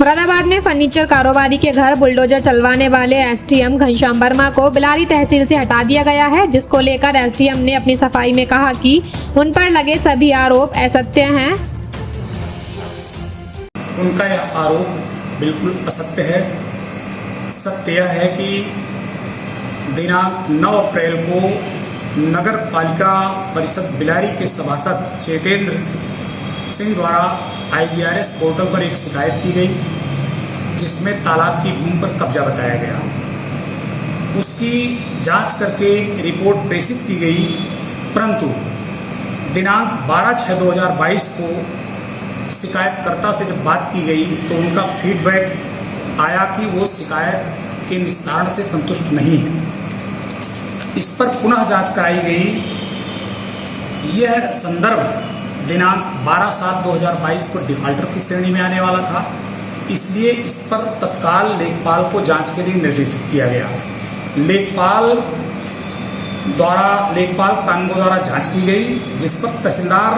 मुरादाबाद में फर्नीचर कारोबारी के घर बुलडोजर चलवाने वाले एसडीएम घनश्याम वर्मा को बिलारी तहसील से हटा दिया गया है, जिसको लेकर एसडीएम ने अपनी सफाई में कहा कि उन पर लगे सभी आरोप असत्य हैं। उनका यह आरोप बिल्कुल असत्य है। सत्य यह है कि दिनांक 9 अप्रैल को नगर पालिका परिषद बिलारी के सभासद चेतेंद्र सिंह द्वारा IGRS पोर्टल पर एक शिकायत की गई, जिसमें तालाब की भूमि पर कब्जा बताया गया। उसकी जांच करके रिपोर्ट प्रेषित की गई, परंतु दिनांक 12/6/2022 को शिकायतकर्ता से जब बात की गई तो उनका फीडबैक आया कि वो शिकायत के निस्तारण से संतुष्ट नहीं है। इस पर पुनः जांच कराई गई। यह संदर्भ दिनांक 12/7/2022 को डिफाल्टर की श्रेणी में आने वाला था, इसलिए इस पर तत्काल लेखपाल को जांच के लिए निर्देशित किया गया। लेखपाल कानूनगो द्वारा जांच की गई, जिस पर तहसीलदार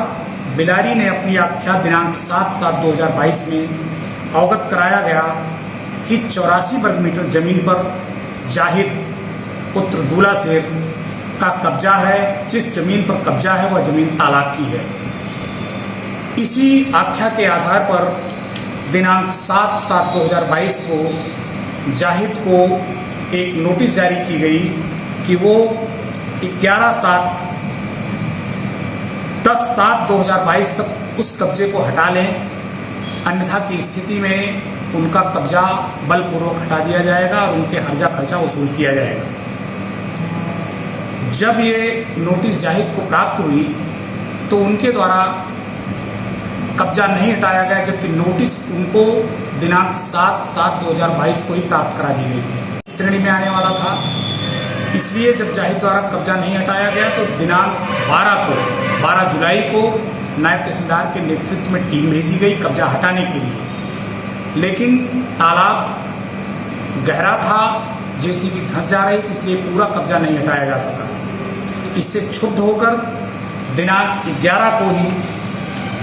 बिलारी ने अपनी आख्या दिनांक 7/7/2022 में अवगत कराया गया कि 84 वर्ग मीटर जमीन पर जाहिद पुत्र दूला शेर का कब्जा है। जिस जमीन पर कब्जा है वह जमीन तालाब की है। इसी आख्या के आधार पर दिनांक 7/7/2022 को जाहिद को एक नोटिस जारी की गई कि वो 10/7/2022 तक उस कब्जे को हटा लें, अन्यथा की स्थिति में उनका कब्जा बलपूर्वक हटा दिया जाएगा और उनके हर्जा खर्चा वसूल किया जाएगा। जब ये नोटिस जाहिद को प्राप्त हुई तो उनके द्वारा कब्जा नहीं हटाया गया, जबकि नोटिस उनको दिनांक 7/7/2022 को ही प्राप्त करा दी गई थी। श्रेणी में आने वाला था, इसलिए जब जाहिद द्वारा कब्जा नहीं हटाया गया तो दिनांक 12 जुलाई को नायब तहसीलदार के नेतृत्व में टीम भेजी गई कब्जा हटाने के लिए, लेकिन तालाब गहरा था, जेसीबी धंस जा रही थी, इसलिए पूरा कब्जा नहीं हटाया जा सका। इससे क्षुब्ध होकर दिनांक 11 को ही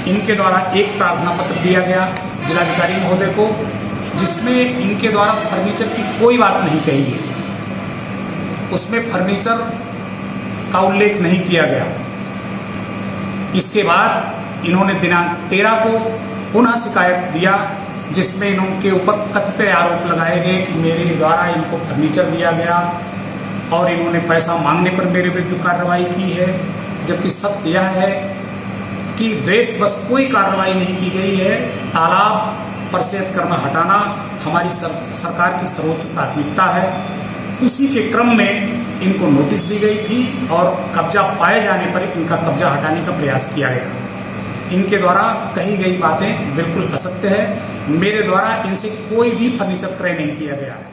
इनके द्वारा एक प्रार्थना पत्र दिया गया जिलाधिकारी महोदय को, जिसमें इनके द्वारा फर्नीचर की कोई बात नहीं कही गई। उसमें फर्नीचर का उल्लेख नहीं किया गया। इसके बाद इन्होंने दिनांक 13 को पुनः शिकायत दिया, जिसमें इनके ऊपर कतिपय आरोप लगाए गए कि मेरे द्वारा इनको फर्नीचर दिया गया और इन्होंने पैसा मांगने पर मेरे विरुद्ध कार्रवाई की है, जबकि सत्य यह है कि द्वेषवश कोई कार्रवाई नहीं की गई है। तालाब पर से अतिक्रमण हटाना हमारी सरकार की सर्वोच्च प्राथमिकता है। उसी के क्रम में इनको नोटिस दी गई थी और कब्जा पाए जाने पर इनका कब्जा हटाने का प्रयास किया गया। इनके द्वारा कही गई बातें बिल्कुल असत्य है। मेरे द्वारा इनसे कोई भी फर्नीचर क्रय नहीं किया गया है।